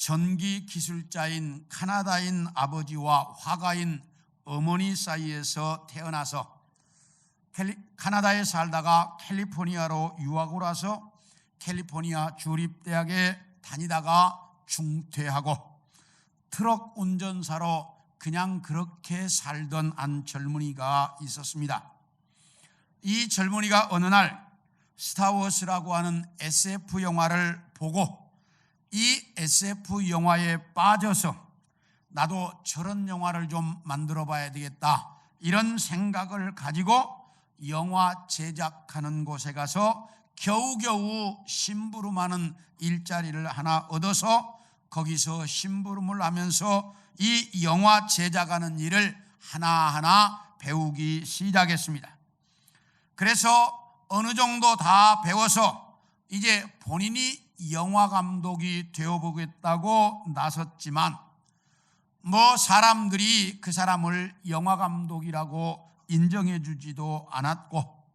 전기 기술자인 카나다인 아버지와 화가인 어머니 사이에서 태어나서 카나다에 살다가 캘리포니아로 유학을 와서 캘리포니아 주립대학에 다니다가 중퇴하고 트럭 운전사로 그냥 그렇게 살던 한 젊은이가 있었습니다. 이 젊은이가 어느 날 스타워즈라고 하는 SF 영화를 보고 이 SF 영화에 빠져서 나도 저런 영화를 좀 만들어 봐야 되겠다, 이런 생각을 가지고 영화 제작하는 곳에 가서 겨우겨우 심부름하는 일자리를 하나 얻어서 거기서 심부름을 하면서 이 영화 제작하는 일을 하나하나 배우기 시작했습니다. 그래서 어느 정도 다 배워서 이제 본인이 영화 감독이 되어보겠다고 나섰지만 사람들이 그 사람을 영화 감독이라고 인정해 주지도 않았고,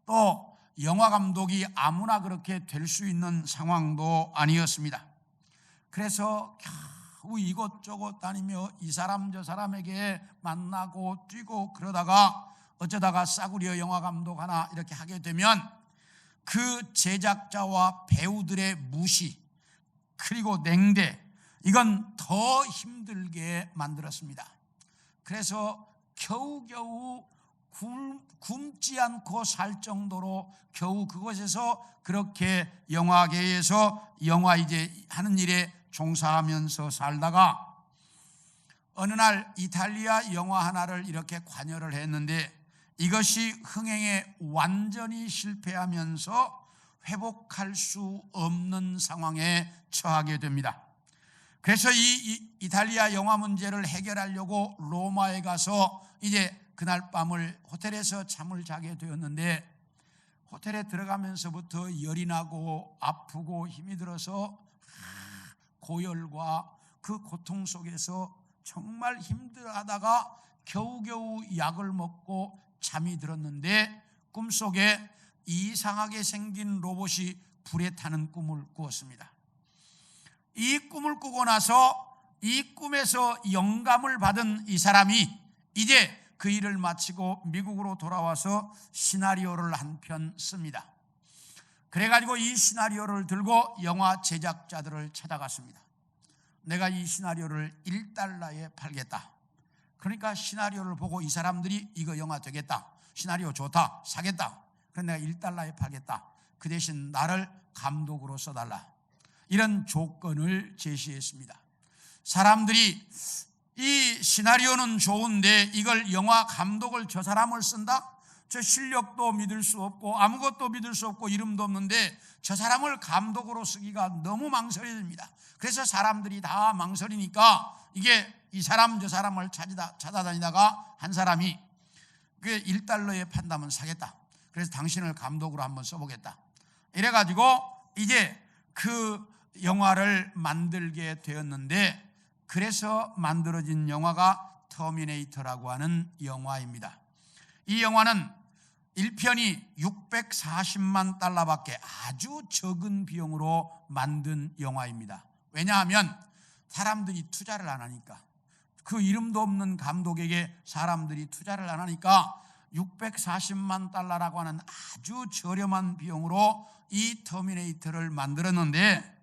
또 영화 감독이 아무나 그렇게 될 수 있는 상황도 아니었습니다. 그래서 겨우 이것저것 다니며 이 사람 저 사람에게 만나고 뛰고 그러다가 어쩌다가 싸구려 영화 감독 하나 이렇게 하게 되면 그 제작자와 배우들의 무시 그리고 냉대, 이건 더 힘들게 만들었습니다. 그래서 겨우겨우 굶지 않고 살 정도로 겨우 그것에서 그렇게 영화계에서 영화 이제 하는 일에 종사하면서 살다가 어느 날 이탈리아 영화 하나를 이렇게 관여를 했는데 이것이 흥행에 완전히 실패하면서 회복할 수 없는 상황에 처하게 됩니다. 그래서 이 이탈리아 영화 문제를 해결하려고 로마에 가서 이제 그날 밤을 호텔에서 잠을 자게 되었는데, 호텔에 들어가면서부터 열이 나고 아프고 힘이 들어서 고열과 그 고통 속에서 정말 힘들어하다가 겨우겨우 약을 먹고 잠이 들었는데 꿈속에 이상하게 생긴 로봇이 불에 타는 꿈을 꾸었습니다. 이 꿈을 꾸고 나서 이 꿈에서 영감을 받은 이 사람이 이제 그 일을 마치고 미국으로 돌아와서 시나리오를 한 편 씁니다. 그래가지고 이 시나리오를 들고 영화 제작자들을 찾아갔습니다. 내가 이 시나리오를 $1에 팔겠다. 그러니까 시나리오를 보고 이 사람들이 이거 영화 되겠다, 시나리오 좋다, 사겠다. 그래서 내가 $1에 팔겠다. 그 대신 나를 감독으로 써달라, 이런 조건을 제시했습니다. 사람들이 이 시나리오는 좋은데 이걸 영화 감독을 저 사람을 쓴다? 저 실력도 믿을 수 없고 아무것도 믿을 수 없고 이름도 없는데 저 사람을 감독으로 쓰기가 너무 망설여집니다. 그래서 사람들이 다 망설이니까 이게 이 사람 저 사람을 찾아다니다가 한 사람이 그 $1에 판다면 사겠다. 그래서 당신을 감독으로 한번 써보겠다. 이래가지고 이제 그 영화를 만들게 되었는데, 그래서 만들어진 영화가 터미네이터라고 하는 영화입니다. 이 영화는 1편이 $640만 밖에 아주 적은 비용으로 만든 영화입니다. 왜냐하면 사람들이 투자를 안 하니까, 그 이름도 없는 감독에게 사람들이 투자를 안 하니까 $640만 라고 하는 아주 저렴한 비용으로 이 터미네이터를 만들었는데,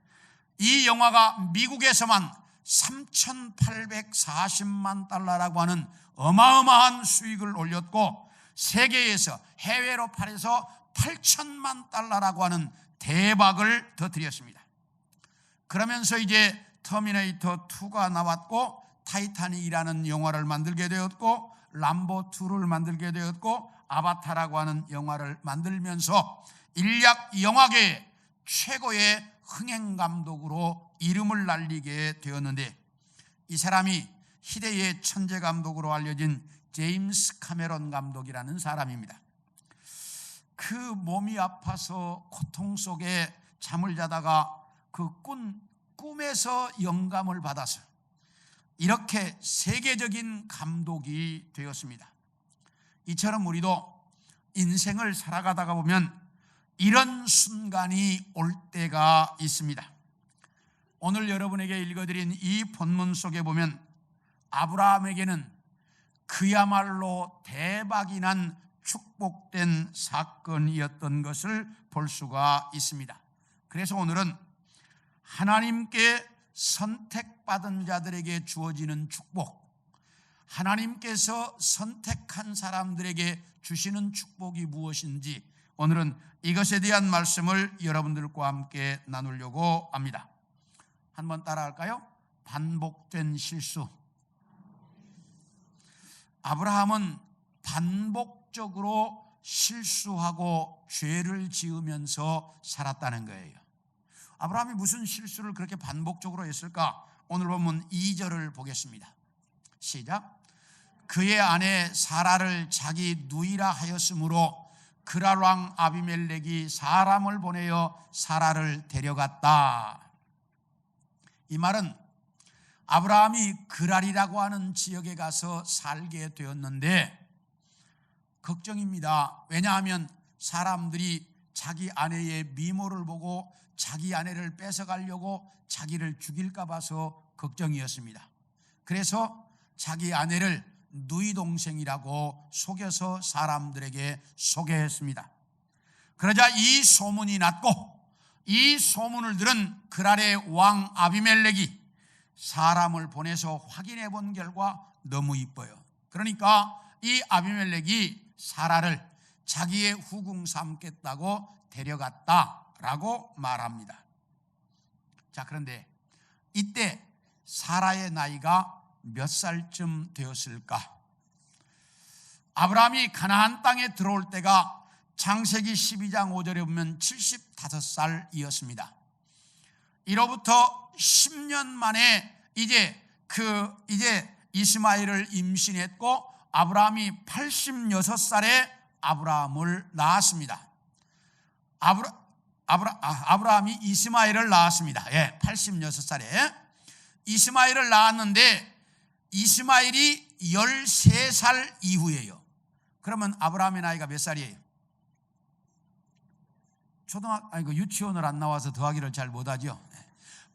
이 영화가 미국에서만 $3,840만 라고 하는 어마어마한 수익을 올렸고, 세계에서 해외로 팔아서 $8,000만 라고 하는 대박을 터뜨렸습니다. 그러면서 이제 터미네이터 2가 나왔고, 타이타닉이라는 영화를 만들게 되었고, 람보 2를 만들게 되었고, 아바타라고 하는 영화를 만들면서 인류 영화계의 최고의 흥행 감독으로 이름을 날리게 되었는데, 이 사람이 희대의 천재 감독으로 알려진 제임스 카메론 감독이라는 사람입니다. 그 몸이 아파서 고통 속에 잠을 자다가 그 꿈에서 영감을 받아서 이렇게 세계적인 감독이 되었습니다. 이처럼 우리도 인생을 살아가다가 보면 이런 순간이 올 때가 있습니다. 오늘 여러분에게 읽어드린 이 본문 속에 보면 아브라함에게는 그야말로 대박이 난 축복된 사건이었던 것을 볼 수가 있습니다. 그래서 오늘은 하나님께 선택받은 자들에게 주어지는 축복, 하나님께서 선택한 사람들에게 주시는 축복이 무엇인지 오늘은 이것에 대한 말씀을 여러분들과 함께 나누려고 합니다. 한번 따라할까요? 반복된 실수. 아브라함은 반복적으로 실수하고 죄를 지으면서 살았다는 거예요. 아브라함이 무슨 실수를 그렇게 반복적으로 했을까? 오늘 본문 2절을 보겠습니다. 시작. 그의 아내 사라를 자기 누이라 하였으므로 그랄 왕 아비멜렉이 사람을 보내어 사라를 데려갔다. 이 말은 아브라함이 그랄이라고 하는 지역에 가서 살게 되었는데 걱정입니다. 왜냐하면 사람들이 자기 아내의 미모를 보고 자기 아내를 뺏어가려고 자기를 죽일까 봐서 걱정이었습니다. 그래서 자기 아내를 누이 동생이라고 속여서 사람들에게 소개했습니다. 그러자 이 소문이 났고 이 소문을 들은 그랄의 왕 아비멜렉이 사람을 보내서 확인해 본 결과 너무 이뻐요. 그러니까 이 아비멜렉이 사라를 자기의 후궁 삼겠다고 데려갔다라고 말합니다. 자, 그런데 이때 사라의 나이가 몇 살쯤 되었을까? 아브라함이 가나안 땅에 들어올 때가 창세기 12장 5절에 보면 75살이었습니다. 이로부터 10년 만에 이제 이스마엘을 임신했고 아브라함이 86살에 아브라함을 낳았습니다. 아브라함이 이스마엘을 낳았습니다. 86살에 이스마엘을 낳았는데 이스마엘이 13살 이후예요. 그러면 아브라함의 나이가 몇 살이에요? 유치원을 안 나와서 더하기를 잘 못하죠.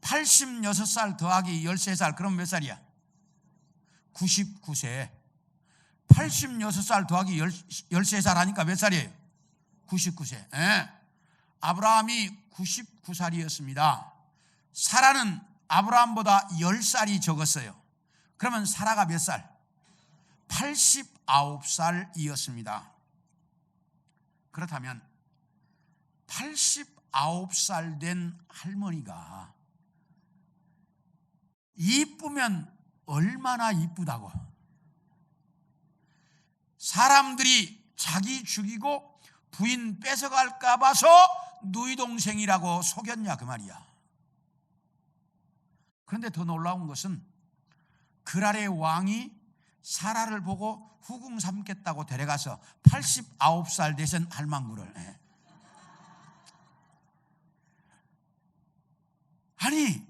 86살 더하기 13살 그럼 몇 살이야? 99세. 86살 더하기 13살 하니까 몇 살이에요? 99세. 아브라함이 99살이었습니다. 사라는 아브라함보다 10살이 적었어요. 그러면 사라가 몇 살? 89살이었습니다. 그렇다면 89살 된 할머니가 이쁘면 얼마나 이쁘다고. 사람들이 자기 죽이고 부인 뺏어갈까 봐서 누이 동생이라고 속였냐 그 말이야. 그런데 더 놀라운 것은 그랄의 왕이 사라를 보고 후궁 삼겠다고 데려가서 89살 되신 할망구를 아니,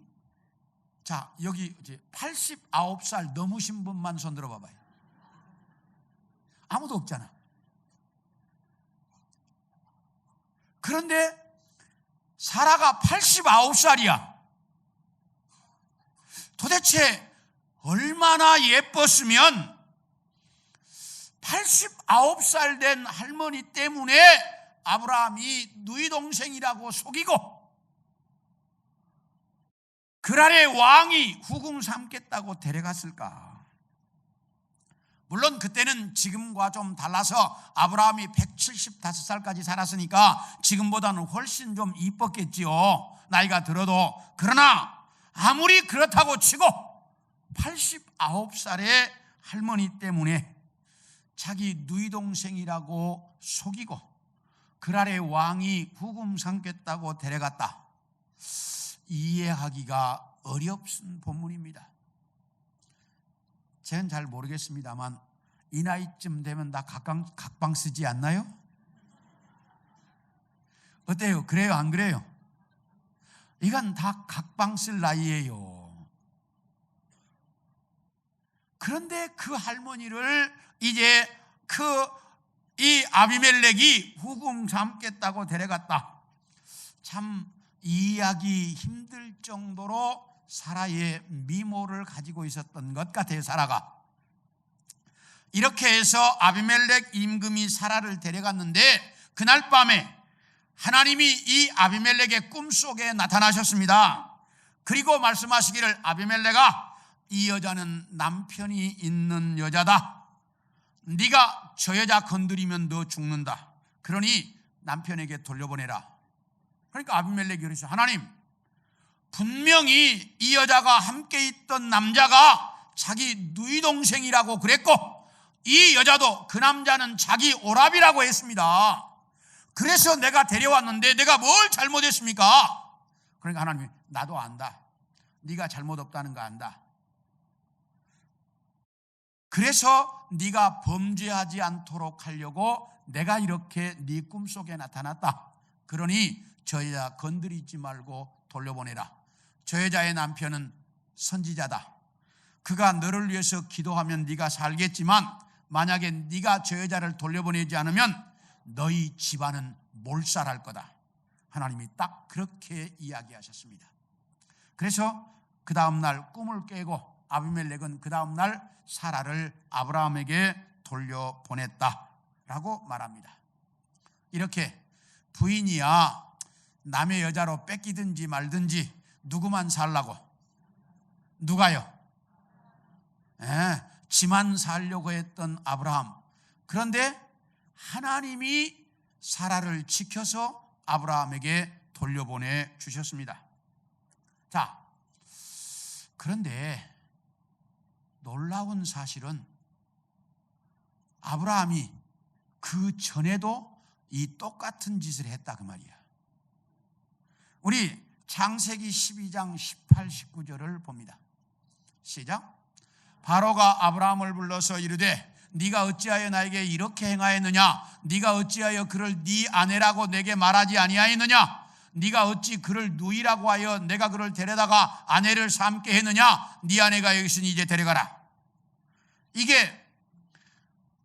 자, 여기 이제 89살 넘으신 분만 손 들어봐봐요. 아무도 없잖아. 그런데 사라가 89살이야. 도대체 얼마나 예뻤으면 89살 된 할머니 때문에 아브라함이 누이 동생이라고 속이고 그랄의 왕이 후궁 삼겠다고 데려갔을까? 물론 그때는 지금과 좀 달라서 아브라함이 175살까지 살았으니까 지금보다는 훨씬 좀 이뻤겠지요. 나이가 들어도. 그러나 아무리 그렇다고 치고 89살의 할머니 때문에 자기 누이 동생이라고 속이고 그랄의 왕이 후궁 삼겠다고 데려갔다. 이해하기가 어렵은 본문입니다. 저는 잘 모르겠습니다만 이 나이쯤 되면 다 각방 쓰지 않나요? 어때요? 그래요? 안 그래요? 이건 다 각방 쓸 나이예요. 그런데 그 할머니를 이제 이 아비멜렉이 후궁 삼겠다고 데려갔다. 참 이해하기 힘들 정도로 사라의 미모를 가지고 있었던 것 같아요. 사라가. 이렇게 해서 아비멜렉 임금이 사라를 데려갔는데 그날 밤에 하나님이 이 아비멜렉의 꿈속에 나타나셨습니다. 그리고 말씀하시기를 아비멜렉아, 이 여자는 남편이 있는 여자다. 네가 저 여자 건드리면 너 죽는다. 그러니 남편에게 돌려보내라. 그러니까 아비멜렉이 그랬어요. 하나님, 분명히 이 여자가 함께 있던 남자가 자기 누이 동생이라고 그랬고 이 여자도 그 남자는 자기 오랍이라고 했습니다. 그래서 내가 데려왔는데 내가 뭘 잘못했습니까? 그러니까 하나님이 나도 안다. 네가 잘못 없다는 거 안다. 그래서 네가 범죄하지 않도록 하려고 내가 이렇게 네 꿈속에 나타났다. 그러니 저 여자 건드리지 말고 돌려보내라. 저 여자의 남편은 선지자다. 그가 너를 위해서 기도하면 네가 살겠지만 만약에 네가 저 여자를 돌려보내지 않으면 너희 집안은 몰살할 거다. 하나님이 딱 그렇게 이야기하셨습니다. 그래서 그 다음날 꿈을 깨고 아비멜렉은 그 다음날 사라를 아브라함에게 돌려보냈다라고 말합니다. 이렇게 부인이야 남의 여자로 뺏기든지 말든지 누구만 살라고? 누가요? 지만 살려고 했던 아브라함. 그런데 하나님이 사라를 지켜서 아브라함에게 돌려보내 주셨습니다. 자, 그런데 놀라운 사실은 아브라함이 그 전에도 이 똑같은 짓을 했다 그 말이야. 우리 창세기 12장 18, 19절을 봅니다. 시작. 바로가 아브라함을 불러서 이르되 네가 어찌하여 나에게 이렇게 행하였느냐? 네가 어찌하여 그를 네 아내라고 내게 말하지 아니하였느냐? 네가 어찌 그를 누이라고 하여 내가 그를 데려다가 아내를 삼게 했느냐? 네 아내가 여기 있으니 이제 데려가라.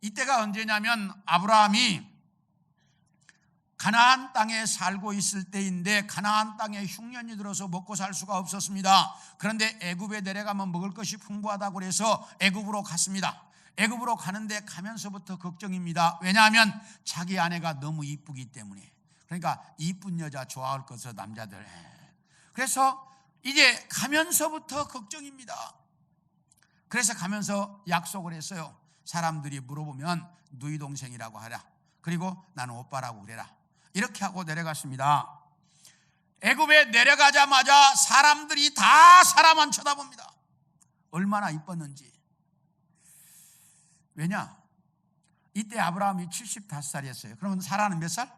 이때가 언제냐면 아브라함이 가나안 땅에 살고 있을 때인데 가나안 땅에 흉년이 들어서 먹고 살 수가 없었습니다. 그런데 애굽에 내려가면 먹을 것이 풍부하다고 그래서 애굽으로 갔습니다. 애굽으로 가는데 가면서부터 걱정입니다. 왜냐하면 자기 아내가 너무 이쁘기 때문에. 그러니까 이쁜 여자 좋아할 것을 남자들. 그래서 이제 가면서부터 걱정입니다. 그래서 가면서 약속을 했어요. 사람들이 물어보면 누이 동생이라고 하라. 그리고 나는 오빠라고 그래라. 이렇게 하고 내려갔습니다. 애굽에 내려가자마자 사람들이 다 사람만 쳐다봅니다. 얼마나 이뻤는지. 왜냐? 이때 아브라함이 75살이었어요. 그러면 사라는 몇 살?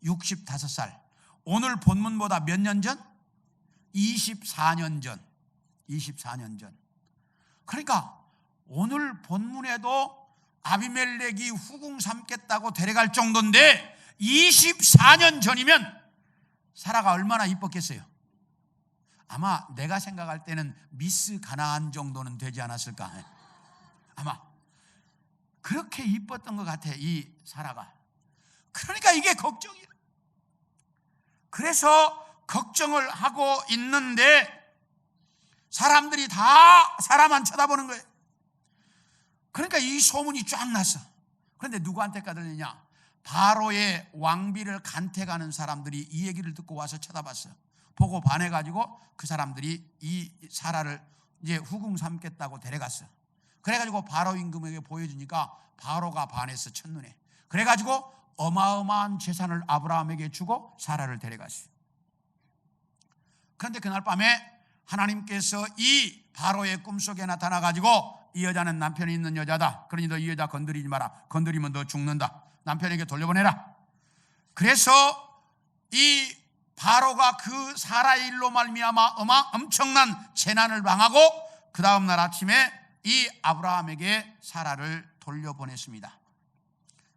65살. 오늘 본문보다 몇 년 전? 24년 전. 24년 전. 그러니까 오늘 본문에도 아비멜렉이 후궁 삼겠다고 데려갈 정도인데 24년 전이면 사라가 얼마나 이뻤겠어요? 아마 내가 생각할 때는 미스 가나안 정도는 되지 않았을까? 아마 그렇게 이뻤던 것 같아, 이 사라가. 그러니까 이게 걱정이야. 그래서 걱정을 하고 있는데 사람들이 다 사라만 쳐다보는 거예요. 그러니까 이 소문이 쫙 났어. 그런데 누구한테 까들리냐? 바로의 왕비를 간택하는 사람들이 이 얘기를 듣고 와서 쳐다봤어요. 보고 반해가지고 그 사람들이 이 사라를 이제 후궁 삼겠다고 데려갔어요. 그래가지고 바로 임금에게 보여주니까 바로가 반해서 첫눈에. 그래가지고 어마어마한 재산을 아브라함에게 주고 사라를 데려갔어요. 그런데 그날 밤에 하나님께서 이 바로의 꿈속에 나타나가지고 이 여자는 남편이 있는 여자다. 그러니 너 이 여자 건드리지 마라. 건드리면 너 죽는다. 남편에게 돌려보내라. 그래서 이 바로가 그 사라의 일로 말미암아 엄청난 재난을 당하고 그 다음날 아침에 이 아브라함에게 사라를 돌려보냈습니다.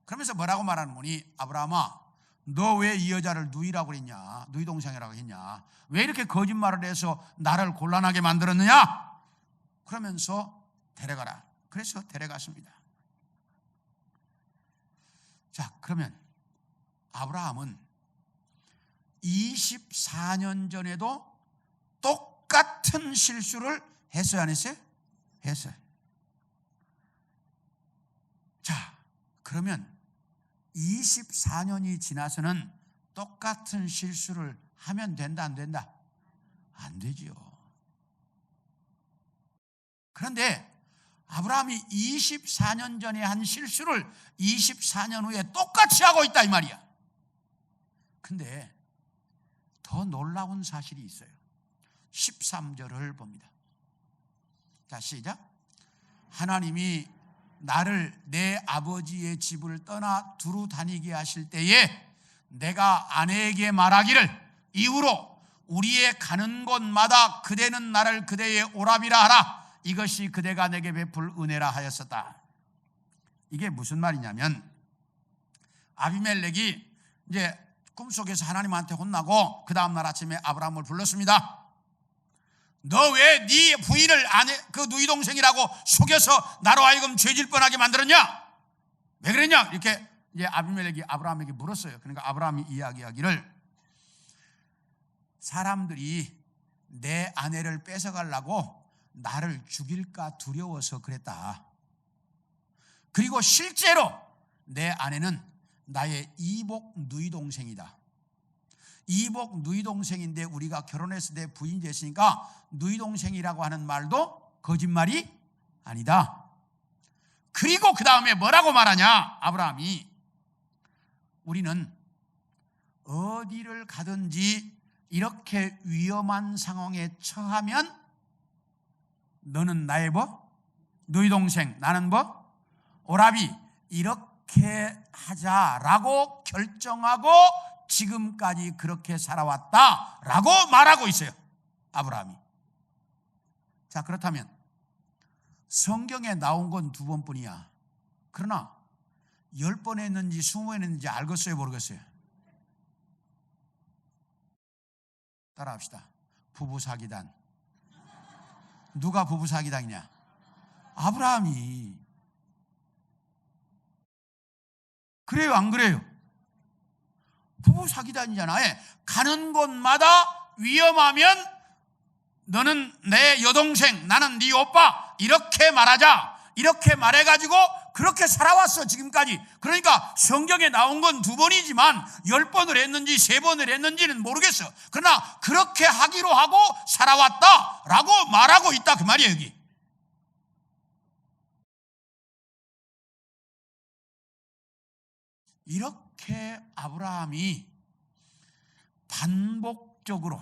그러면서 뭐라고 말하는 거니? 아브라함아, 너 왜 이 여자를 누이라고 그랬냐? 누이 동생이라고 했냐? 왜 이렇게 거짓말을 해서 나를 곤란하게 만들었느냐? 그러면서 데려가라. 그래서 데려갔습니다. 자, 그러면 아브라함은 24년 전에도 똑같은 실수를 했어요, 안 했어요? 했어요. 자, 그러면 24년이 지나서는 똑같은 실수를 하면 된다, 안 된다? 안 되지요. 그런데 아브라함이 24년 전에 한 실수를 24년 후에 똑같이 하고 있다, 이 말이야. 근데 더 놀라운 사실이 있어요. 13절을 봅니다. 자, 시작. 하나님이 나를 내 아버지의 집을 떠나 두루 다니게 하실 때에 내가 아내에게 말하기를 이후로 우리의 가는 곳마다 그대는 나를 그대의 오라비라 하라. 이것이 그대가 내게 베풀 은혜라 하였었다. 이게 무슨 말이냐면 아비멜렉이 이제 꿈속에서 하나님한테 혼나고 그 다음날 아침에 아브라함을 불렀습니다. 너 왜 네 부인을 그 누이 동생이라고 속여서 나로 하여금 죄질 뻔하게 만들었냐? 왜 그랬냐? 이렇게 이제 아비멜렉이 아브라함에게 물었어요. 그러니까 아브라함이 이야기하기를 사람들이 내 아내를 뺏어가려고 나를 죽일까 두려워서 그랬다. 그리고 실제로 내 아내는 나의 이복 누이 동생이다. 이복 누이 동생인데 우리가 결혼했을 때 부인 됐으니까 누이 동생이라고 하는 말도 거짓말이 아니다. 그리고 그 다음에 뭐라고 말하냐? 아브라함이 우리는 어디를 가든지 이렇게 위험한 상황에 처하면 너는 나의 뭐? 누이 동생, 나는 뭐? 오라비. 이렇게 하자라고 결정하고 지금까지 그렇게 살아왔다라고 말하고 있어요, 아브라함이. 자, 그렇다면 성경에 나온 건 2번뿐이야. 그러나 10번 했는지 20번 했는지 알겠어요, 모르겠어요? 따라합시다. 부부 사기단. 누가 부부 사기단이냐? 아브라함이. 그래요, 안 그래요? 부부 사기단이잖아. 가는 곳마다 위험하면 너는 내 여동생, 나는 네 오빠, 이렇게 말하자. 이렇게 말해가지고 그렇게 살아왔어, 지금까지. 그러니까 성경에 나온 건 2번이지만 10번을 했는지 3번을 했는지는 모르겠어. 그러나 그렇게 하기로 하고 살아왔다라고 말하고 있다, 그 말이에요, 여기. 이렇게 아브라함이 반복적으로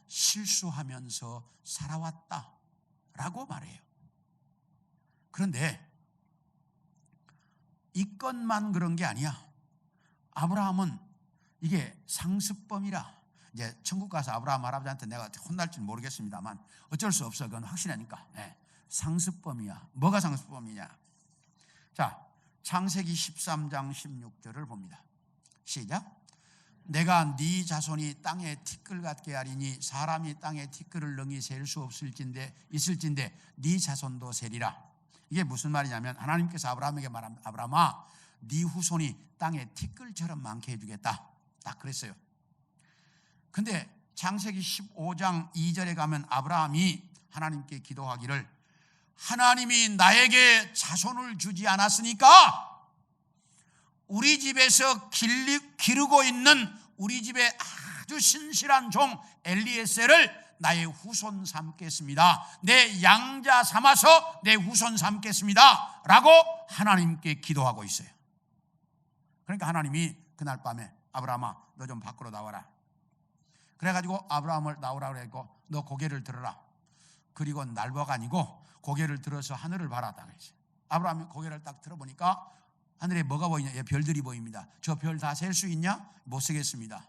실수하면서 살아왔다라고 말해요. 그런데 이 건만 그런 게 아니야. 아브라함은 이게 상습범이라. 이제 천국 가서 아브라함 할아버지한테 내가 혼날지 모르겠습니다만 어쩔 수 없어, 그건 확실하니까. 상습범이야. 뭐가 상습범이냐? 자, 창세기 13장 16절을 봅니다. 시작. 내가 네 자손이 땅에 티끌 같게 하리니 사람이 땅에 티끌을 능히 셀 수 있을진데 네 자손도 세리라. 이게 무슨 말이냐면 하나님께서 아브라함에게 말합니다. 아브라함아, 네 후손이 땅에 티끌처럼 많게 해주겠다. 딱 그랬어요. 근데 창세기 15장 2절에 가면 아브라함이 하나님께 기도하기를 하나님이 나에게 자손을 주지 않았으니까 우리 집에서 기르고 있는 우리 집에 아주 신실한 종 엘리에셀을 나의 후손 삼겠습니다. 내 양자 삼아서 내 후손 삼겠습니다 라고 하나님께 기도하고 있어요. 그러니까 하나님이 그날 밤에 아브라함아, 너 좀 밖으로 나와라. 그래가지고 아브라함을 나오라 그랬고 너 고개를 들어라. 그리고 날벼가 아니고 고개를 들어서 하늘을 바라다 그랬어요. 아브라함이 고개를 딱 들어보니까 하늘에 뭐가 보이냐? 별들이 보입니다. 저 별 다 셀 수 있냐? 못 세겠습니다.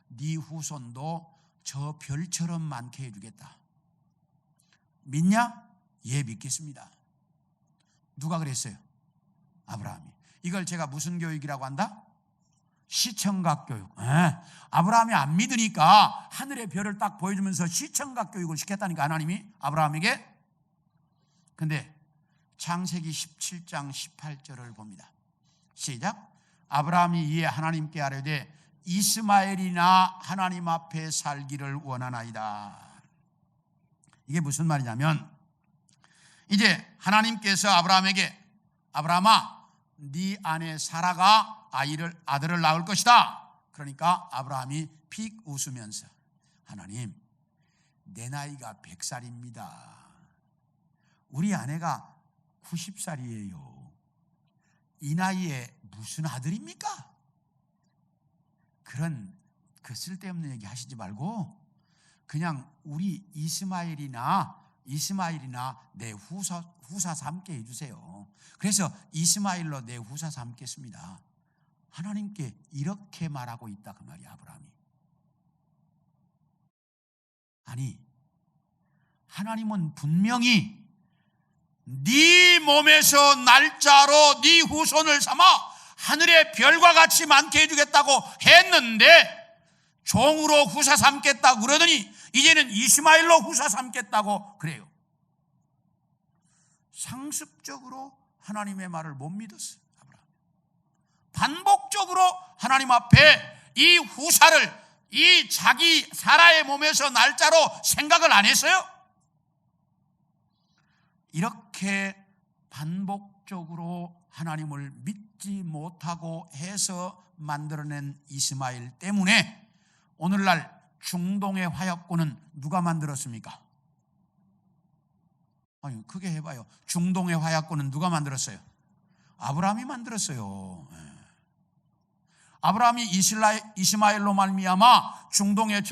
네 후손도 저 별처럼 많게 해주겠다. 믿냐? 예, 믿겠습니다. 누가 그랬어요? 아브라함이. 이걸 제가 무슨 교육이라고 한다? 시청각 교육. 아브라함이 안 믿으니까 하늘의 별을 딱 보여주면서 시청각 교육을 시켰다니까, 하나님이 아브라함에게. 근데 창세기 17장 18절을 봅니다. 시작. 아브라함이 이에 하나님께 아뢰되 이스마엘이나 하나님 앞에 살기를 원하나이다. 이게 무슨 말이냐면, 이제 하나님께서 아브라함에게 아브라함아, 네 아내 사라가 아들을 낳을 것이다. 그러니까 아브라함이 픽 웃으면서, 하나님, 내 나이가 100살입니다. 우리 아내가 90살이에요. 이 나이에 무슨 아들입니까? 그런 쓸데없는 얘기 하시지 말고 그냥 우리 이스마일이나 내 후사 삼게 해주세요. 그래서 이스마일로 내 후사 삼겠습니다. 하나님께 이렇게 말하고 있다 그 말이야, 아브라함이. 아니, 하나님은 분명히 네 몸에서 날짜로 네 후손을 삼아 하늘의 별과 같이 많게 해주겠다고 했는데 종으로 후사 삼겠다고 그러더니 이제는 이스마엘로 후사 삼겠다고 그래요. 상습적으로 하나님의 말을 못 믿었어요, 아브라함. 반복적으로 하나님 앞에 이 후사를 이 자기 사라의 몸에서 날짜로 생각을 안 했어요. 이렇게 반복적으로 하나님을 믿지 못하고 해서 만들어낸 이스마엘 때문에 오늘날 중동의 화약고는 누가 만들었습니까? 아니, 크게 해봐요. 중동의 화약고는 누가 만들었어요? 아브라함이 만들었어요. 아브라함이 이스마엘로 말미암아 중동의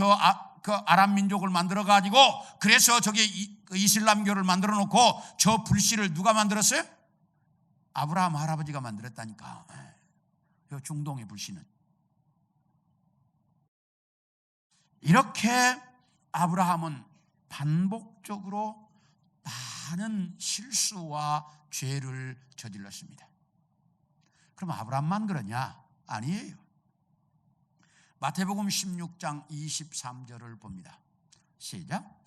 그 아람 민족을 만들어 가지고 그래서 저기 이슬람교를 만들어 놓고 저 불씨를 누가 만들었어요? 아브라함 할아버지가 만들었다니까. 중동의 불씨는. 이렇게 아브라함은 반복적으로 많은 실수와 죄를 저질렀습니다. 그럼 아브라함만 그러냐? 아니에요. 마태복음 16장 23절을 봅니다. 시작.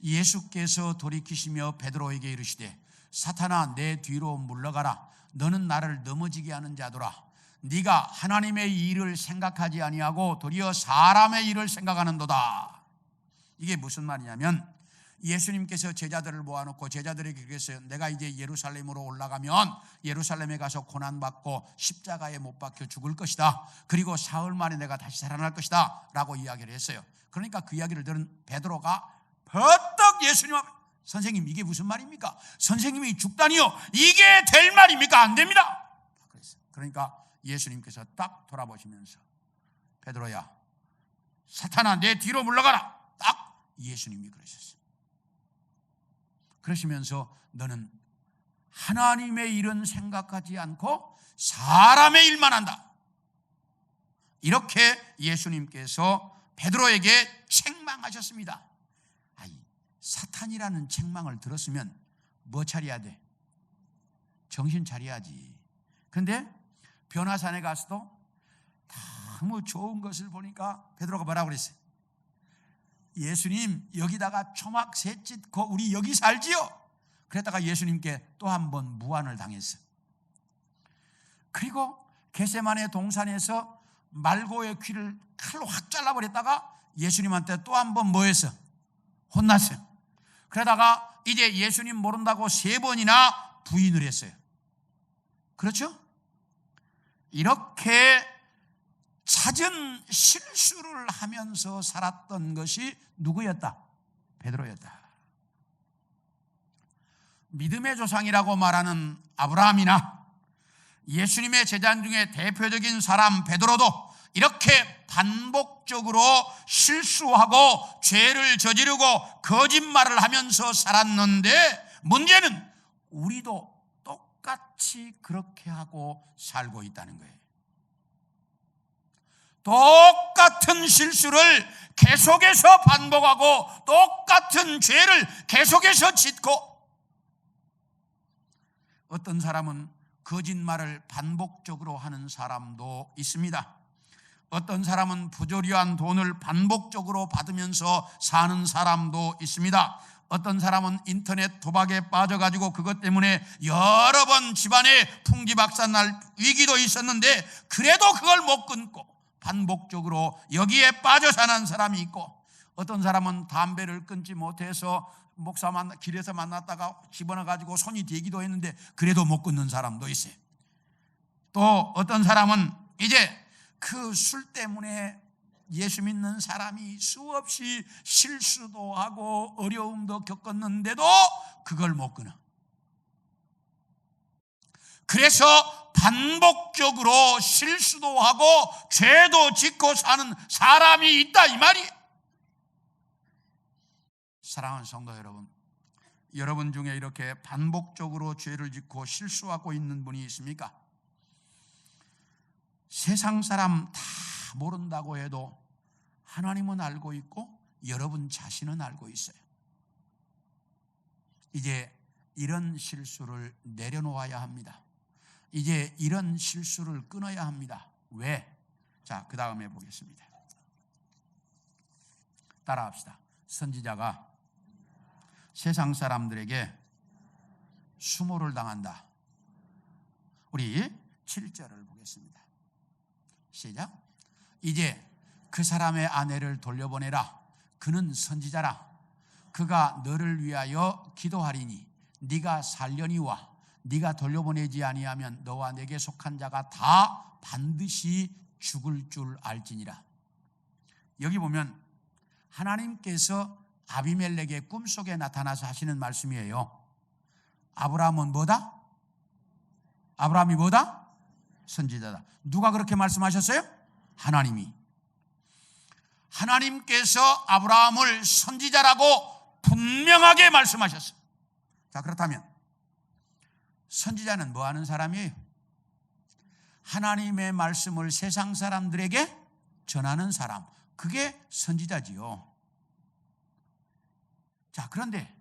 예수께서 돌이키시며 베드로에게 이르시되 사탄아, 내 뒤로 물러가라. 너는 나를 넘어지게 하는 자도라. 네가 하나님의 일을 생각하지 아니하고 도리어 사람의 일을 생각하는도다. 이게 무슨 말이냐면 예수님께서 제자들을 모아놓고 제자들에게 그랬어요. 내가 이제 예루살렘으로 올라가면 예루살렘에 가서 고난받고 십자가에 못 박혀 죽을 것이다. 그리고 사흘 만에 내가 다시 살아날 것이다 라고 이야기를 했어요. 그러니까 그 이야기를 들은 베드로가 버떡 예수님 앞에, 선생님 이게 무슨 말입니까? 선생님이 죽다니요, 이게 될 말입니까? 안 됩니다. 그러니까 예수님께서 딱 돌아보시면서 베드로야, 사탄아, 내 뒤로 물러가라. 딱 예수님이 그러셨어요. 그러시면서 너는 하나님의 일은 생각하지 않고 사람의 일만 한다. 이렇게 예수님께서 베드로에게 책망하셨습니다. 사탄이라는 책망을 들었으면 뭐 차려야 돼? 정신 차려야지. 그런데 변화산에 가서도 너무 좋은 것을 보니까 베드로가 뭐라고 그랬어요? 예수님, 여기다가 초막 셋 짓고 우리 여기 살지요? 그랬다가 예수님께 또 한 번 무안을 당했어요. 그리고 겟세마네 동산에서 말고의 귀를 칼로 확 잘라버렸다가 예수님한테 또 한 번 뭐 했어? 혼났어요. 그러다가 이제 예수님 모른다고 3번이나 부인을 했어요. 그렇죠? 이렇게 잦은 실수를 하면서 살았던 것이 누구였다? 베드로였다. 믿음의 조상이라고 말하는 아브라함이나 예수님의 제자 중에 대표적인 사람 베드로도 이렇게 반복적으로 실수하고 죄를 저지르고 거짓말을 하면서 살았는데 문제는 우리도 똑같이 그렇게 하고 살고 있다는 거예요. 똑같은 실수를 계속해서 반복하고 똑같은 죄를 계속해서 짓고, 어떤 사람은 거짓말을 반복적으로 하는 사람도 있습니다. 어떤 사람은 부조리한 돈을 반복적으로 받으면서 사는 사람도 있습니다. 어떤 사람은 인터넷 도박에 빠져가지고 그것 때문에 여러 번 집안에 풍지박산날 위기도 있었는데 그래도 그걸 못 끊고 반복적으로 여기에 빠져 사는 사람이 있고, 어떤 사람은 담배를 끊지 못해서 목사 길에서 만났다가 집어넣어 가지고 손이 대기도 했는데 그래도 못 끊는 사람도 있어요. 또 어떤 사람은 이제 그 술 때문에 예수 믿는 사람이 수없이 실수도 하고 어려움도 겪었는데도 그걸 못 끊어. 그래서 반복적으로 실수도 하고 죄도 짓고 사는 사람이 있다, 이 말이에요. 사랑하는 성도 여러분, 여러분 중에 이렇게 반복적으로 죄를 짓고 실수하고 있는 분이 있습니까? 세상 사람 다 모른다고 해도 하나님은 알고 있고 여러분 자신은 알고 있어요. 이제 이런 실수를 내려놓아야 합니다. 이제 이런 실수를 끊어야 합니다. 왜? 자, 그 다음에 보겠습니다. 따라합시다. 선지자가 세상 사람들에게 수모를 당한다. 우리 7절을 보겠습니다. 시작. 이제 그 사람의 아내를 돌려보내라. 그는 선지자라. 그가 너를 위하여 기도하리니 네가 살려니와 네가 돌려보내지 아니하면 너와 내게 속한 자가 다 반드시 죽을 줄 알지니라. 여기 보면 하나님께서 아비멜렉의 꿈속에 나타나서 하시는 말씀이에요. 아브라함은 뭐다? 아브라함이 뭐다? 선지자다. 누가 그렇게 말씀하셨어요? 하나님이. 하나님께서 아브라함을 선지자라고 분명하게 말씀하셨어요. 자, 그렇다면 선지자는 뭐 하는 사람이에요? 하나님의 말씀을 세상 사람들에게 전하는 사람. 그게 선지자지요. 자, 그런데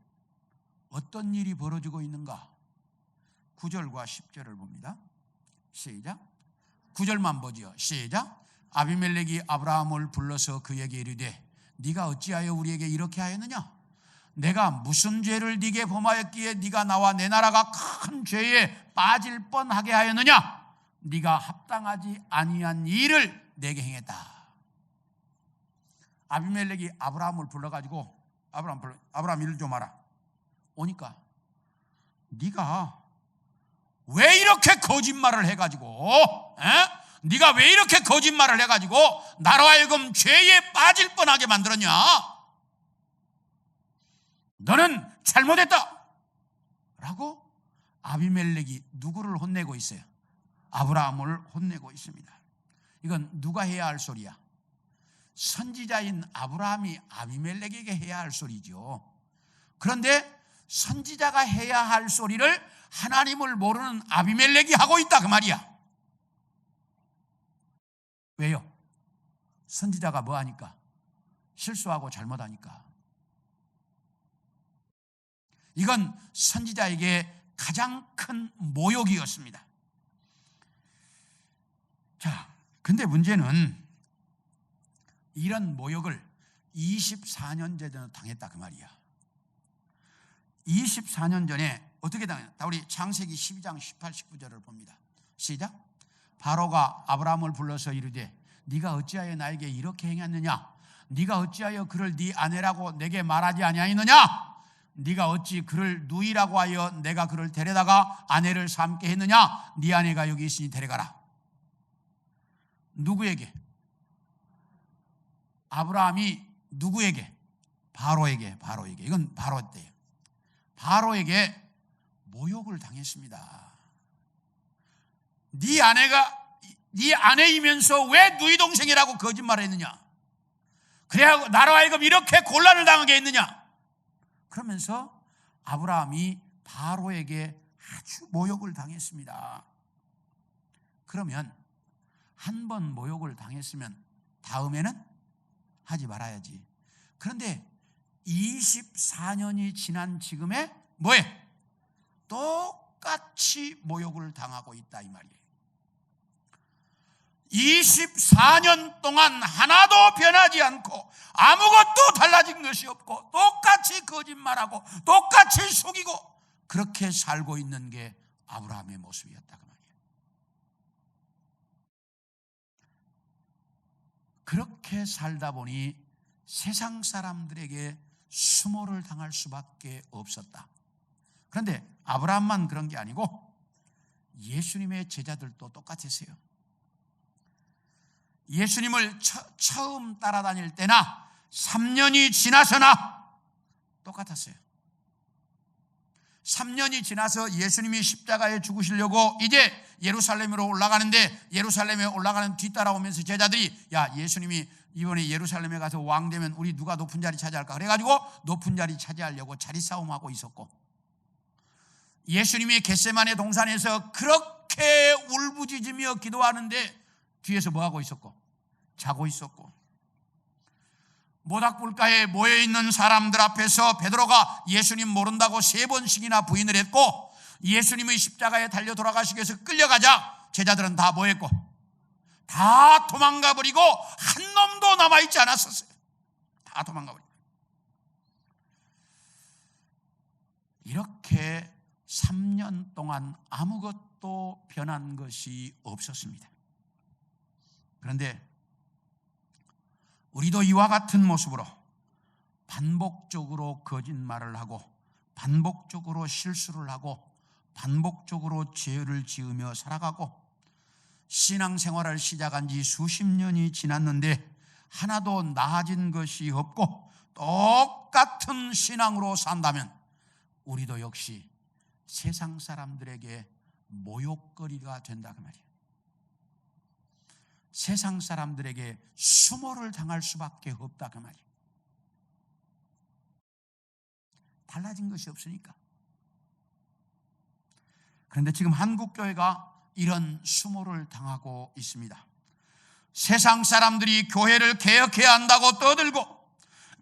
어떤 일이 벌어지고 있는가? 9절과 10절을 봅니다. 시작. 9절만 보지요. 시작. 아비멜렉이 아브라함을 불러서 그에게 이르되 네가 어찌하여 우리에게 이렇게 하였느냐? 내가 무슨 죄를 네게 범하였기에 네가 나와 내 나라가 큰 죄에 빠질 뻔하게 하였느냐? 네가 합당하지 아니한 일을 내게 행했다. 아비멜렉이 아브라함을 불러가지고 아브라함 일 좀 하라. 오니까 네가 왜 이렇게 거짓말을 해가지고 네가 왜 이렇게 거짓말을 해가지고 나로 하여금 죄에 빠질 뻔하게 만들었냐? 너는 잘못했다 라고 아비멜렉이 누구를 혼내고 있어요? 아브라함을 혼내고 있습니다. 이건 누가 해야 할 소리야? 선지자인 아브라함이 아비멜렉에게 해야 할 소리죠. 그런데 선지자가 해야 할 소리를 하나님을 모르는 아비멜렉이 하고 있다, 그 말이야. 왜요? 선지자가 뭐 하니까? 실수하고 잘못하니까. 이건 선지자에게 가장 큰 모욕이었습니다. 자, 근데 문제는 이런 모욕을 24년 전에 당했다, 그 말이야. 24년 전에 어떻게 당했나? 우리 창세기 12장 18, 19절을 봅니다. 시작. 바로가 아브라함을 불러서 이르되 네가 어찌하여 나에게 이렇게 행했느냐? 네가 어찌하여 그를 네 아내라고 내게 말하지 아니하였느냐? 네가 어찌 그를 누이라고 하여 내가 그를 데려다가 아내를 삼게 했느냐? 네 아내가 여기 있으니 데려가라. 누구에게? 아브라함이 누구에게? 바로에게. 이건 바로 때예요. 바로에게 모욕을 당했습니다. 네 아내가 네 아내이면서 왜 누이 동생이라고 거짓말을 했느냐? 그래야 나로 하여금 이렇게 곤란을 당하게 했느냐? 그러면서 아브라함이 바로에게 아주 모욕을 당했습니다. 그러면 한 번 모욕을 당했으면 다음에는 하지 말아야지. 그런데 24년이 지난 지금에 뭐해? 똑같이 모욕을 당하고 있다, 이 말이에요. 24년 동안 하나도 변하지 않고 아무것도 달라진 것이 없고 똑같이 거짓말하고 똑같이 속이고 그렇게 살고 있는 게 아브라함의 모습이었다, 그 말이에요. 그렇게 살다 보니 세상 사람들에게 수모를 당할 수밖에 없었다. 그런데 아브라함만 그런 게 아니고 예수님의 제자들도 똑같았어요. 예수님을 처음 따라다닐 때나 3년이 지나서나 똑같았어요. 3년이 지나서 예수님이 십자가에 죽으시려고 이제 예루살렘으로 올라가는데, 예루살렘에 올라가는 뒤따라오면서 제자들이, 야, 예수님이 이번에 예루살렘에 가서 왕 되면 우리 누가 높은 자리 차지할까? 그래가지고 높은 자리 차지하려고 자리 싸움하고 있었고, 예수님이 겟세마네 동산에서 그렇게 울부짖으며 기도하는데 뒤에서 뭐하고 있었고? 자고 있었고, 모닥불가에 모여있는 사람들 앞에서 베드로가 예수님 모른다고 3번씩이나 부인을 했고, 예수님의 십자가에 달려 돌아가시기 위해서 끌려가자 제자들은 다 뭐했고? 다 도망가 버리고 한 놈도 남아있지 않았었어요. 다 도망가 버리고. 이렇게 3년 동안 아무것도 변한 것이 없었습니다. 그런데 우리도 이와 같은 모습으로 반복적으로 거짓말을 하고, 반복적으로 실수를 하고, 반복적으로 죄를 지으며 살아가고, 신앙생활을 시작한 지 수십 년이 지났는데 하나도 나아진 것이 없고 똑같은 신앙으로 산다면 우리도 역시 세상 사람들에게 모욕거리가 된다 그 말이에요. 세상 사람들에게 수모를 당할 수밖에 없다 그 말이에요. 달라진 것이 없으니까. 그런데 지금 한국교회가 이런 수모를 당하고 있습니다. 세상 사람들이 교회를 개혁해야 한다고 떠들고,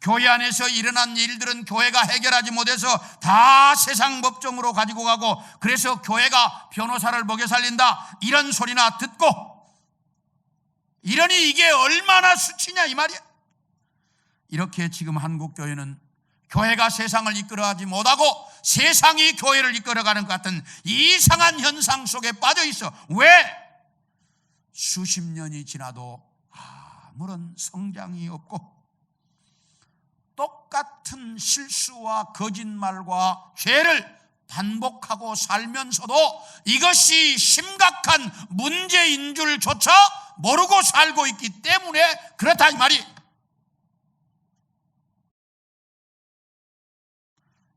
교회 안에서 일어난 일들은 교회가 해결하지 못해서 다 세상 법정으로 가지고 가고, 그래서 교회가 변호사를 먹여 살린다 이런 소리나 듣고, 이러니 이게 얼마나 수치냐 이 말이야. 이렇게 지금 한국교회는 교회가 세상을 이끌어가지 못하고 세상이 교회를 이끌어가는 것 같은 이상한 현상 속에 빠져 있어. 왜? 수십 년이 지나도 아무런 성장이 없고 똑같은 실수와 거짓말과 죄를 반복하고 살면서도 이것이 심각한 문제인 줄조차 모르고 살고 있기 때문에 그렇다 이 말이.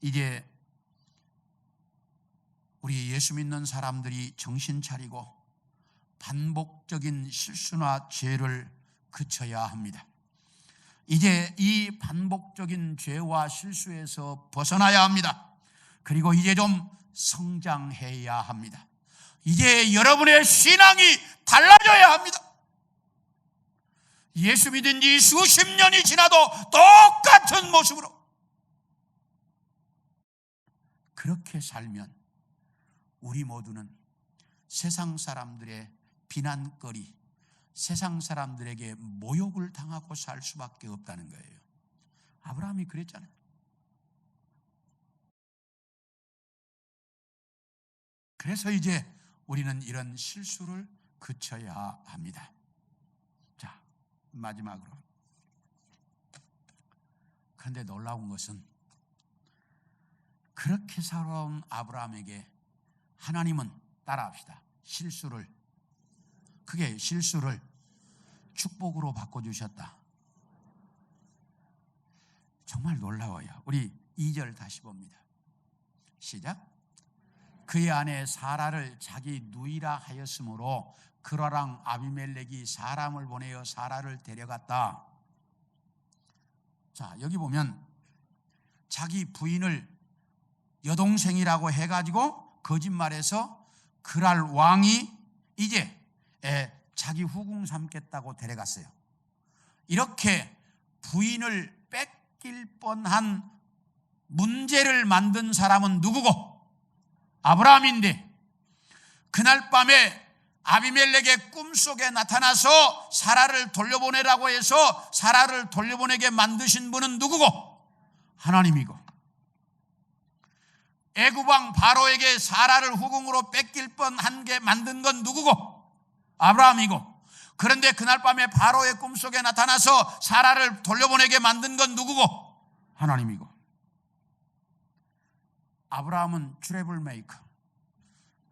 이제 우리 예수 믿는 사람들이 정신 차리고 반복적인 실수나 죄를 그쳐야 합니다. 이제 이 반복적인 죄와 실수에서 벗어나야 합니다. 그리고 이제 좀 성장해야 합니다. 이제 여러분의 신앙이 달라져야 합니다. 예수 믿은 지 수십 년이 지나도 똑같은 모습으로 그렇게 살면 우리 모두는 세상 사람들의 비난거리, 세상 사람들에게 모욕을 당하고 살 수밖에 없다는 거예요. 아브라함이 그랬잖아요. 그래서 이제 우리는 이런 실수를 그쳐야 합니다. 자, 마지막으로. 그런데 놀라운 것은 그렇게 살아온 아브라함에게 하나님은, 따라합시다, 그게 실수를 축복으로 바꿔주셨다. 정말 놀라워요. 우리 2절 다시 봅니다. 시작. 그의 아내 사라를 자기 누이라 하였으므로 그라랑 아비멜렉이 사람을 보내어 사라를 데려갔다. 자, 여기 보면 자기 부인을 여동생이라고 해가지고 거짓말해서 그랄 왕이 이제 자기 후궁 삼겠다고 데려갔어요. 이렇게 부인을 뺏길 뻔한 문제를 만든 사람은 누구고? 아브라함인데, 그날 밤에 아비멜렉의 꿈속에 나타나서 사라를 돌려보내라고 해서 사라를 돌려보내게 만드신 분은 누구고? 하나님이고, 애굽왕 바로에게 사라를 후궁으로 뺏길 뻔한 게 만든 건 누구고? 아브라함이고, 그런데 그날 밤에 바로의 꿈속에 나타나서 사라를 돌려보내게 만든 건 누구고? 하나님이고. 아브라함은 트러블 메이커,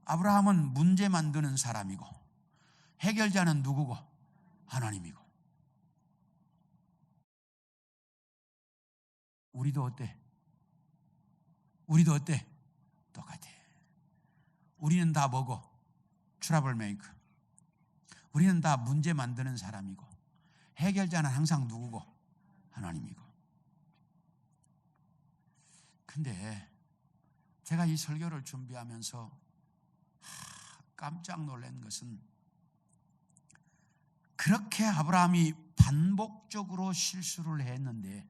아브라함은 문제 만드는 사람이고, 해결자는 누구고? 하나님이고. 우리도 어때? 우리도 어때? 똑같아. 우리는 다 뭐고? 트러블 메이커. 우리는 다 문제 만드는 사람이고, 해결자는 항상 누구고? 하나님이고. 근데 제가 이 설교를 준비하면서 깜짝 놀란 것은, 그렇게 아브라함이 반복적으로 실수를 했는데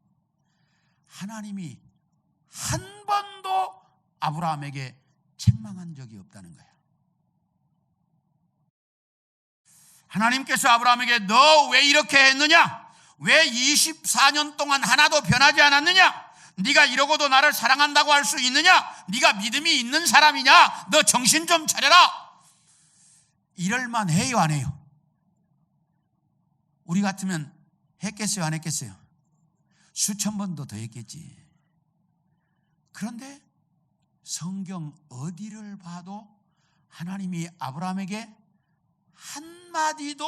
하나님이 한 번도 아브라함에게 책망한 적이 없다는 거야. 하나님께서 아브라함에게 너 왜 이렇게 했느냐? 왜 24년 동안 하나도 변하지 않았느냐? 네가 이러고도 나를 사랑한다고 할 수 있느냐? 네가 믿음이 있는 사람이냐? 너 정신 좀 차려라. 이럴만 해요, 안 해요? 우리 같으면 했겠어요, 안 했겠어요? 수천 번도 더 했겠지. 그런데 성경 어디를 봐도 하나님이 아브라함에게 한마디도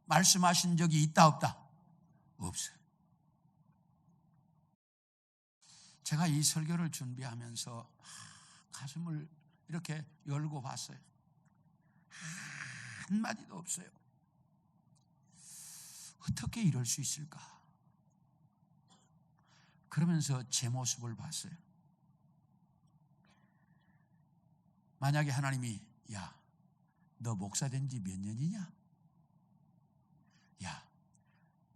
말씀하신 적이 있다 없다? 없어요. 제가 이 설교를 준비하면서 가슴을 이렇게 열고 봤어요. 한마디도 없어요. 어떻게 이럴 수 있을까? 그러면서 제 모습을 봤어요. 만약에 하나님이 야, 너 목사 된 지 몇 년이냐? 야,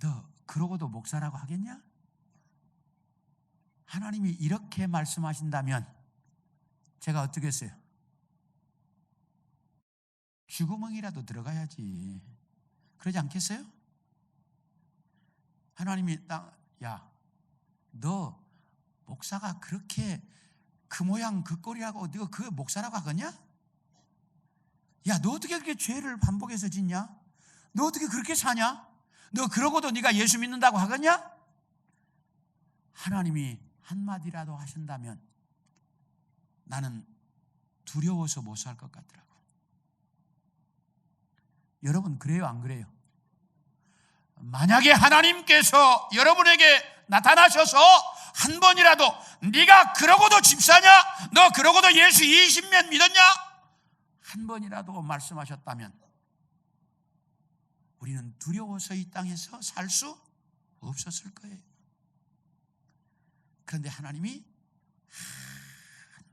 너 그러고도 목사라고 하겠냐? 하나님이 이렇게 말씀하신다면 제가 어떻게 했어요? 쥐구멍이라도 들어가야지. 그러지 않겠어요? 하나님이 야, 너 목사가 그렇게 그 모양 그 꼴이라고 네가 그 목사라고 하겠냐? 야, 너 어떻게 그렇게 죄를 반복해서 짓냐? 너 어떻게 그렇게 사냐? 너 그러고도 네가 예수 믿는다고 하겠냐? 하나님이 한마디라도 하신다면 나는 두려워서 못 살 것 같더라고. 여러분 그래요, 안 그래요? 만약에 하나님께서 여러분에게 나타나셔서 한 번이라도 네가 그러고도 집사냐? 너 그러고도 예수 20년 믿었냐? 한 번이라도 말씀하셨다면 우리는 두려워서 이 땅에서 살 수 없었을 거예요. 그런데 하나님이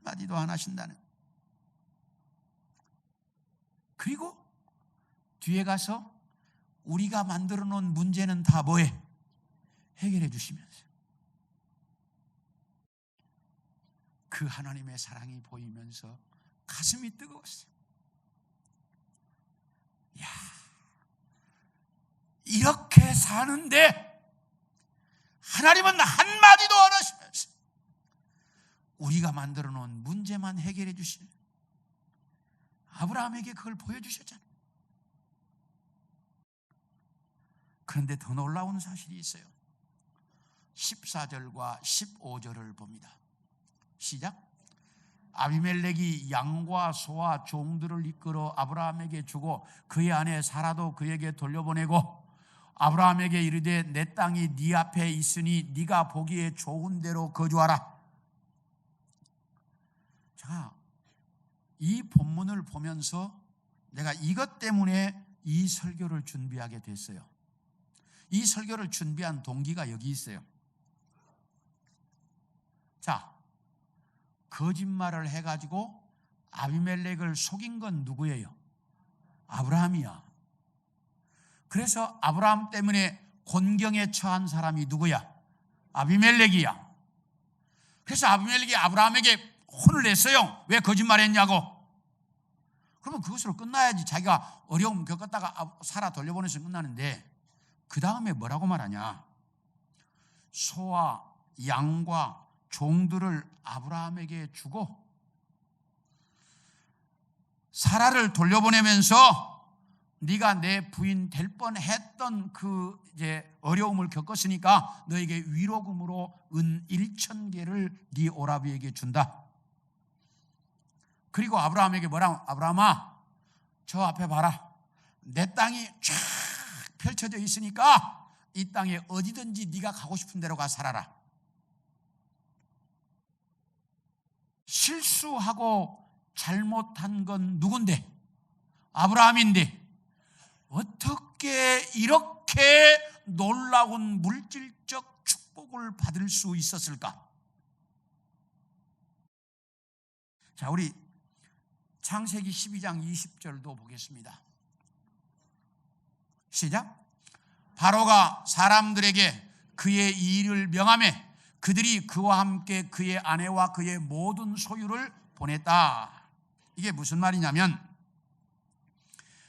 한마디도 안 하신다는. 그리고 뒤에 가서 우리가 만들어 놓은 문제는 다 뭐해? 해결해 주시면서. 그 하나님의 사랑이 보이면서 가슴이 뜨거웠어요. 야, 이렇게 사는데 하나님은 한마디도 안 하시면서 우리가 만들어 놓은 문제만 해결해 주시는, 아브라함에게 그걸 보여주셨잖아요. 그런데 더 놀라운 사실이 있어요. 14절과 15절을 봅니다. 시작. 아비멜렉이 양과 소와 종들을 이끌어 아브라함에게 주고 그의 아내 사라도 그에게 돌려보내고 아브라함에게 이르되 내 땅이 네 앞에 있으니 네가 보기에 좋은 대로 거주하라. 자, 이 본문을 보면서 내가 이것 때문에 이 설교를 준비하게 됐어요. 이 설교를 준비한 동기가 여기 있어요. 자, 거짓말을 해가지고 아비멜렉을 속인 건 누구예요? 아브라함이야. 그래서 아브라함 때문에 곤경에 처한 사람이 누구야? 아비멜렉이야. 그래서 아비멜렉이 아브라함에게 혼을 냈어요. 왜 거짓말했냐고. 그러면 그것으로 끝나야지. 자기가 어려움 겪었다가 사라 돌려보내서 끝나는데 그 다음에 뭐라고 말하냐? 소와 양과 종들을 아브라함에게 주고 사라를 돌려보내면서 네가 내 부인 될 뻔했던 그 이제 어려움을 겪었으니까 너에게 위로금으로 은 1,000개를 네 오라비에게 준다. 그리고 아브라함에게 뭐라고? 아브라함아, 저 앞에 봐라. 내 땅이 쫙 펼쳐져 있으니까 이 땅에 어디든지 네가 가고 싶은 데로 가 살아라. 실수하고 잘못한 건 누군데? 아브라함인데 어떻게 이렇게 놀라운 물질적 축복을 받을 수 있었을까? 자, 우리 창세기 12장 20절도 보겠습니다. 시작. 바로가 사람들에게 그의 일을 명하매 그들이 그와 함께 그의 아내와 그의 모든 소유를 보냈다. 이게 무슨 말이냐면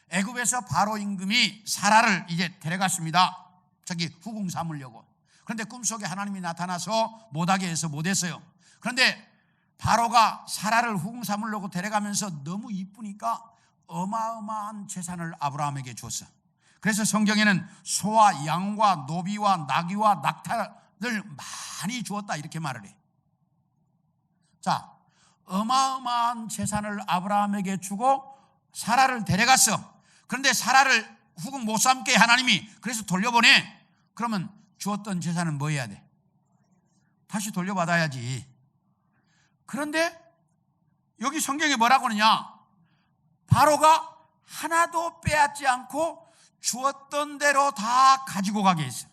애굽에서 바로 임금이 사라를 이제 데려갔습니다. 저기 후궁 삼으려고. 그런데 꿈속에 하나님이 나타나서 못하게 해서 못했어요. 그런데 바로가 사라를 후궁 삼으려고 데려가면서 너무 이쁘니까 어마어마한 재산을 아브라함에게 줬어. 그래서 성경에는 소와 양과 노비와 나귀와 낙타를 많이 주었다 이렇게 말을 해. 자, 어마어마한 재산을 아브라함에게 주고 사라를 데려갔어. 그런데 사라를 후궁 못 삼게 하나님이 그래서 돌려보내. 그러면 주었던 재산은 뭐 해야 돼? 다시 돌려받아야지. 그런데 여기 성경에 뭐라고 하느냐? 바로가 하나도 빼앗지 않고 주었던 대로 다 가지고 가게 했어요.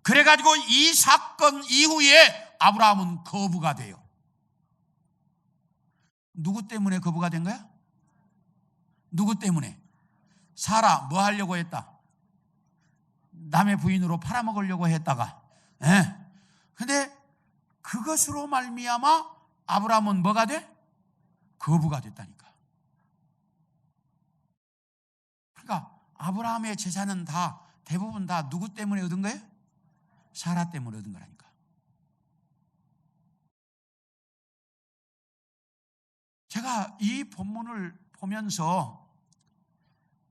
그래가지고 이 사건 이후에 아브라함은 거부가 돼요. 누구 때문에 거부가 된 거야? 누구 때문에? 사라 뭐 하려고 했다? 남의 부인으로 팔아먹으려고 했다가, 근데 그것으로 말미암아 아브라함은 뭐가 돼? 거부가 됐다니까. 그러니까 아브라함의 재산은 다 대부분 다 누구 때문에 얻은 거예요? 사라 때문에 얻은 거라니까. 제가 이 본문을 보면서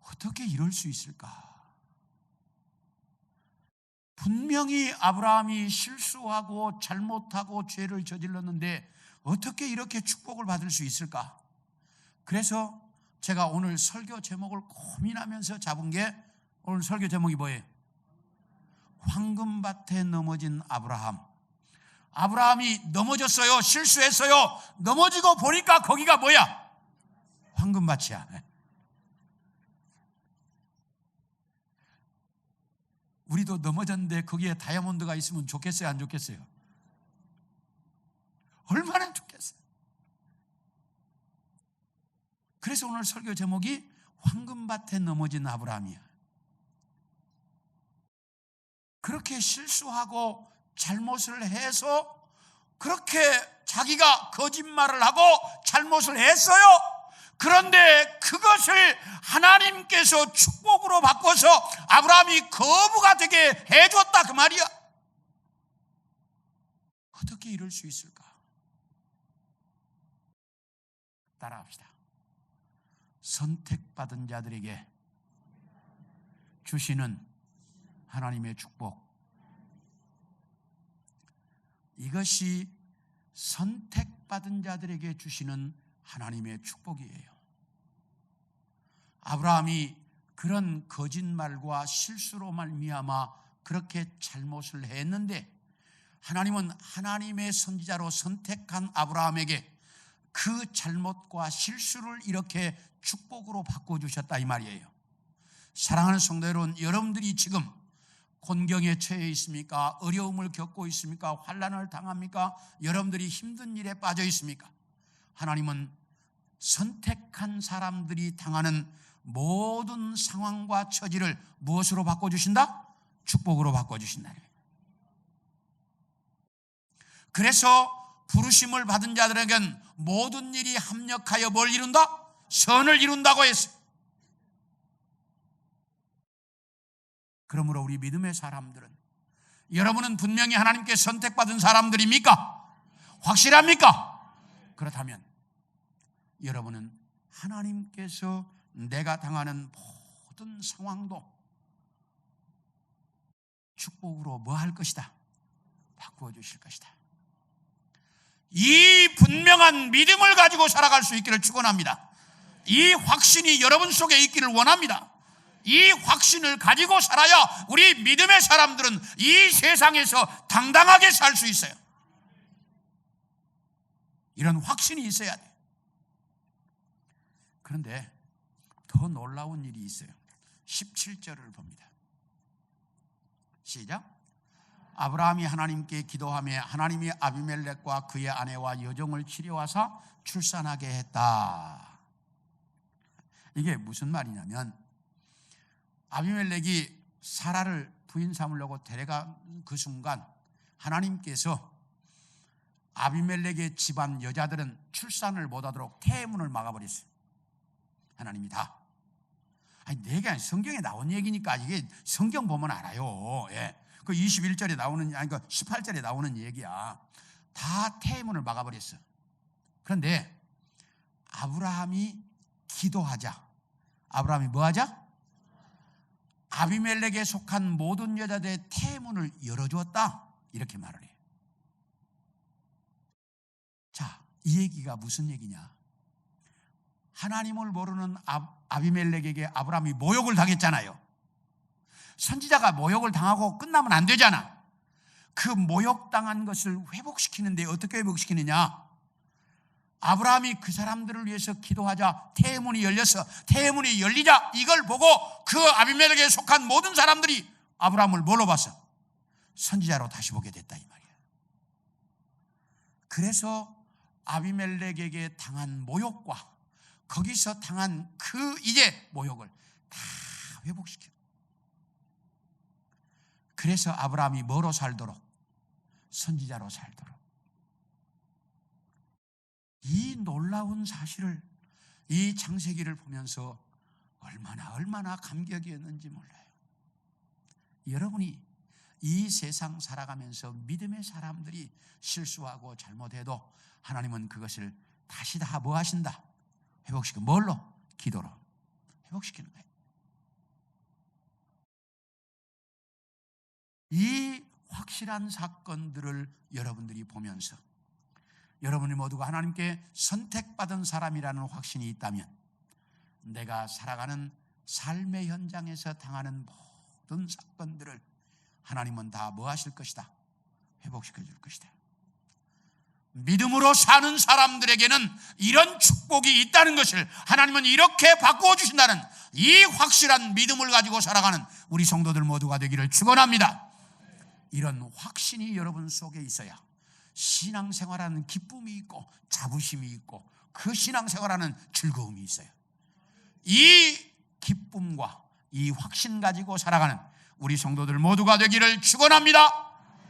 어떻게 이럴 수 있을까? 분명히 아브라함이 실수하고 잘못하고 죄를 저질렀는데 어떻게 이렇게 축복을 받을 수 있을까? 그래서 제가 오늘 설교 제목을 고민하면서 잡은 게, 오늘 설교 제목이 뭐예요? 황금밭에 넘어진 아브라함. 아브라함이 넘어졌어요. 실수했어요. 넘어지고 보니까 거기가 뭐야? 황금밭이야. 우리도 넘어졌는데 거기에 다이아몬드가 있으면 좋겠어요, 안 좋겠어요? 얼마나 좋겠어요. 그래서 오늘 설교 제목이 황금밭에 넘어진 아브라함이야. 그렇게 실수하고 잘못을 해서 그렇게 자기가 거짓말을 하고 잘못을 했어요. 그런데 그것을 하나님께서 축복으로 바꿔서 아브라함이 거부가 되게 해줬다 그 말이야. 어떻게 이럴 수 있을까? 따라합시다. 선택받은 자들에게 주시는 하나님의 축복. 이것이 선택받은 자들에게 주시는 하나님의 축복이에요. 아브라함이 그런 거짓말과 실수로 말미암아 그렇게 잘못을 했는데 하나님은 하나님의 선지자로 선택한 아브라함에게 그 잘못과 실수를 이렇게 축복으로 바꿔주셨다 이 말이에요. 사랑하는 성도 여러분, 여러분들이 지금 곤경에 처해 있습니까? 어려움을 겪고 있습니까? 환난을 당합니까? 여러분들이 힘든 일에 빠져 있습니까? 하나님은 선택한 사람들이 당하는 모든 상황과 처지를 무엇으로 바꿔주신다? 축복으로 바꿔주신다. 그래서 부르심을 받은 자들에겐 모든 일이 합력하여 뭘 이룬다? 선을 이룬다고 했어요. 그러므로 우리 믿음의 사람들은, 여러분은 분명히 하나님께 선택받은 사람들입니까? 확실합니까? 그렇다면 여러분은 하나님께서 내가 당하는 모든 상황도 축복으로 뭐 할 것이다? 바꾸어 주실 것이다. 이 분명한 믿음을 가지고 살아갈 수 있기를 축원합니다. 이 확신이 여러분 속에 있기를 원합니다. 이 확신을 가지고 살아야 우리 믿음의 사람들은 이 세상에서 당당하게 살 수 있어요. 이런 확신이 있어야 돼. 그런데 더 놀라운 일이 있어요. 17절을 봅니다. 시작. 아브라함이 하나님께 기도하며 하나님이 아비멜렉과 그의 아내와 여종을 치료하사 출산하게 했다. 이게 무슨 말이냐면 아비멜렉이 사라를 부인 삼으려고 데려간 그 순간 하나님께서 아비멜렉의 집안 여자들은 출산을 못하도록 태문을 막아버렸어요. 하나님이 다. 아니, 내가 성경에 나온 얘기니까 이게 성경 보면 알아요. 예. 그 21절에 나오는, 아니, 그 18절에 나오는 얘기야. 다 태문을 막아버렸어. 그런데 아브라함이 기도하자. 아브라함이 뭐 하자? 아비멜렉에 속한 모든 여자들의 태문을 열어주었다. 이렇게 말을 해요. 자, 이 얘기가 무슨 얘기냐? 하나님을 모르는 아비멜렉에게 아브라함이 모욕을 당했잖아요. 선지자가 모욕을 당하고 끝나면 안 되잖아. 그 모욕당한 것을 회복시키는데 어떻게 회복시키느냐? 아브라함이 그 사람들을 위해서 기도하자 태문이 열려서 태문이 열리자 이걸 보고 그 아비멜렉에 속한 모든 사람들이 아브라함을 뭘로 봤어? 선지자로 다시 보게 됐다 이 말이야. 그래서 아비멜렉에게 당한 모욕과 거기서 당한 그 이제 모욕을 다 회복시켜. 그래서 아브라함이 뭐로 살도록? 선지자로 살도록. 이 놀라운 사실을 이 창세기를 보면서 얼마나 감격이었는지 몰라요. 여러분이 이 세상 살아가면서 믿음의 사람들이 실수하고 잘못해도 하나님은 그것을 다시 다 뭐 하신다? 회복시켜. 뭘로? 기도로 회복시키는 거예요. 이 확실한 사건들을 여러분들이 보면서 여러분이 모두가 하나님께 선택받은 사람이라는 확신이 있다면 내가 살아가는 삶의 현장에서 당하는 모든 사건들을 하나님은 다 뭐 하실 것이다? 회복시켜 줄 것이다. 믿음으로 사는 사람들에게는 이런 축복이 있다는 것을 하나님은 이렇게 바꾸어 주신다는 이 확실한 믿음을 가지고 살아가는 우리 성도들 모두가 되기를 축원합니다. 이런 확신이 여러분 속에 있어야 신앙생활하는 기쁨이 있고 자부심이 있고 그 신앙생활하는 즐거움이 있어요. 이 기쁨과 이 확신 가지고 살아가는 우리 성도들 모두가 되기를 축원합니다.